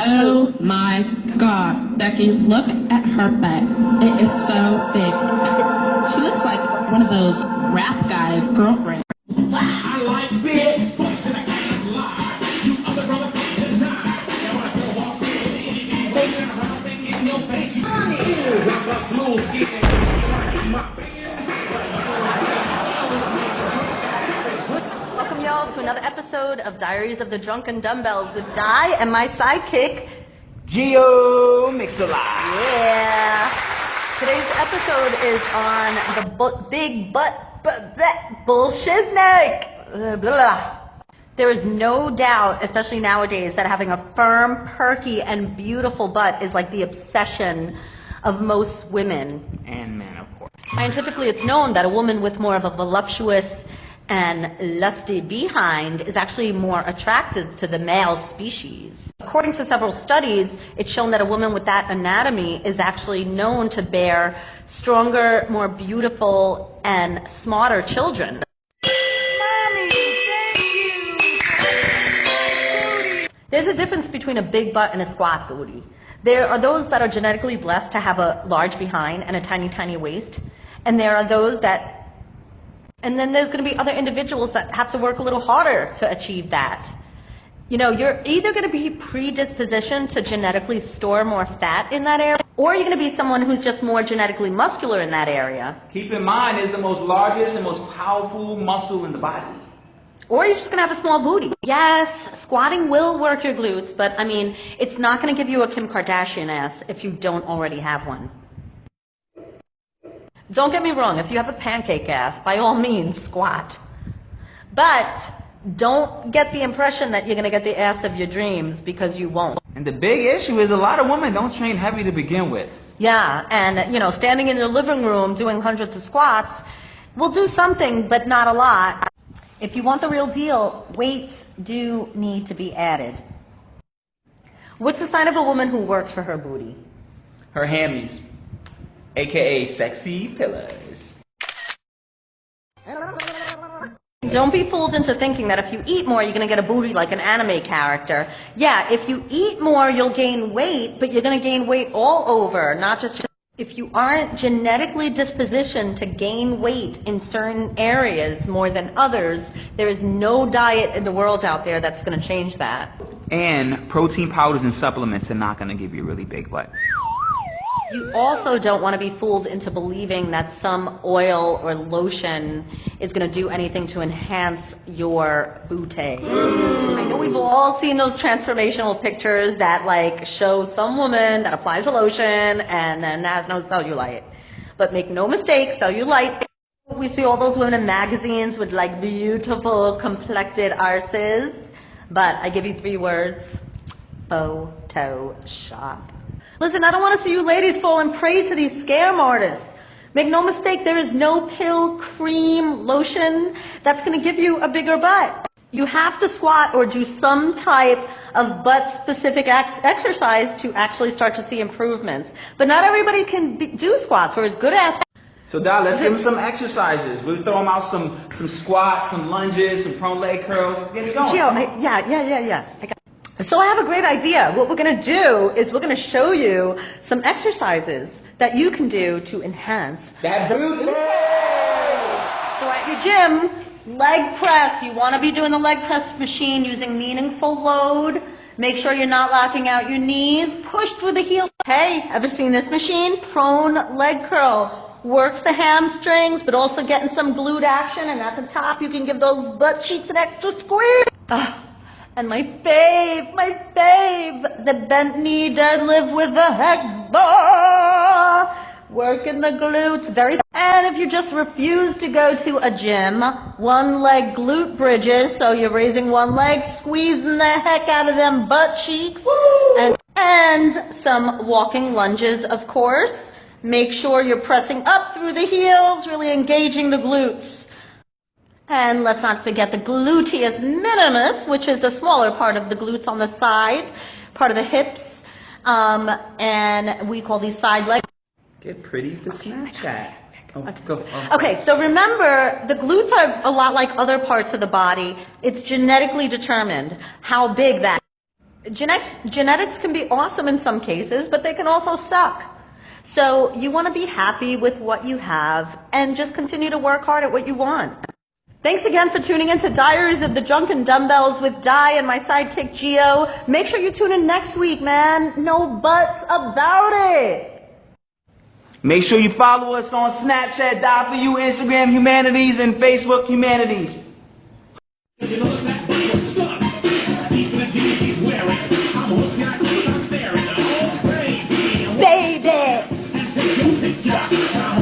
Oh my God, Becky, look at her butt. It is so big. She looks like one of those rap guys' girlfriends. I like big butts and I can't lie. You other brothers can't deny. Now when a girl walks in, turn around in your face. Ooh, got my smooth skin. Welcome y'all to another episode of Diaries of the Drunken Dumbells with Di and my sidekick, Geo Mix-a-Lot. Yeah. Today's episode is on the big butt bullshiznik. There is no doubt, especially nowadays, that having a firm, perky, and beautiful butt is like the obsession of most women. And men, of course. Scientifically, it's known that a woman with more of a voluptuous and lusty behind is actually more attractive to the male species. According to several studies, it's shown that a woman with that anatomy is actually known to bear stronger, more beautiful, and smarter children. Mommy, thank you. There's a difference between a big butt and a squat booty. There are those that are genetically blessed to have a large behind and a tiny, tiny waist. And there are those that And then there's going to be other individuals that have to work a little harder to achieve that. You know, you're either going to be predispositioned to genetically store more fat in that area, or you're going to be someone who's just more genetically muscular in that area. Keep in mind, it's the most largest and most powerful muscle in the body. Or you're just going to have a small booty. Yes, squatting will work your glutes, but I mean, it's not going to give you a Kim Kardashian ass if you don't already have one. Don't get me wrong, if you have a pancake ass, by all means, squat. But don't get the impression that you're going to get the ass of your dreams, because you won't. And the big issue is a lot of women don't train heavy to begin with. Yeah, and, you know, standing in your living room doing hundreds of squats will do something, but not a lot. If you want the real deal, weights do need to be added. What's the sign of a woman who works for her booty? Her hammies, aka sexy pillars. Don't be fooled into thinking that if you eat more, you're going to get a booty like an anime character. Yeah, if you eat more, you'll gain weight, but you're going to gain weight all over, not just... If you aren't genetically dispositioned to gain weight in certain areas more than others, there is no diet in the world out there that's going to change that. And protein powders and supplements are not going to give you a really big butt. You also don't want to be fooled into believing that some oil or lotion is going to do anything to enhance your Bootay. I know we've all seen those transformational pictures that like show some woman that applies a lotion and then has no cellulite. But make no mistake, cellulite. We see all those women in magazines with like beautiful complected arses. But I give you 3 words: Photoshop. Listen, I don't want to see you ladies falling prey to these scam artists. Make no mistake, there is no pill, cream, lotion that's going to give you a bigger butt. You have to squat or do some type of butt-specific exercise to actually start to see improvements. But not everybody can do squats or is good at that. So, Doc, let's give them some exercises. We'll throw them out some squats, some lunges, some prone leg curls. Let's get it going. Gio, yeah. So I have a great idea. What we're going to do is we're going to show you some exercises that you can do to enhance that booty. So at your gym, leg press. You want to be doing the leg press machine using meaningful load. Make sure you're not locking out your knees. Push through the heel. Hey, ever seen this machine? Prone leg curl. Works the hamstrings, but also getting some glute action. And at the top, you can give those butt cheeks an extra squeeze. And my fave, the bent knee deadlift with the hex bar. Working the glutes, and if you just refuse to go to a gym, 1 leg glute bridges, so you're raising 1 leg, squeezing the heck out of them butt cheeks. And some walking lunges, of course. Make sure you're pressing up through the heels, really engaging the glutes. And let's not forget the gluteus minimus, which is the smaller part of the glutes on the side, part of the hips. And we call these side legs. Get pretty for Snapchat. Okay, so remember, the glutes are a lot like other parts of the body. It's genetically determined how big that. Genetics can be awesome in some cases, but they can also suck. So you want to be happy with what you have and just continue to work hard at what you want. Thanks again for tuning in to Diaries of the Drunken Dumbells with Di and my sidekick Gio. Make sure you tune in next week, man. No buts about it. Make sure you follow us on Snapchat, Instagram HumanAtEase, and Facebook HumanAtEase. You know the snacks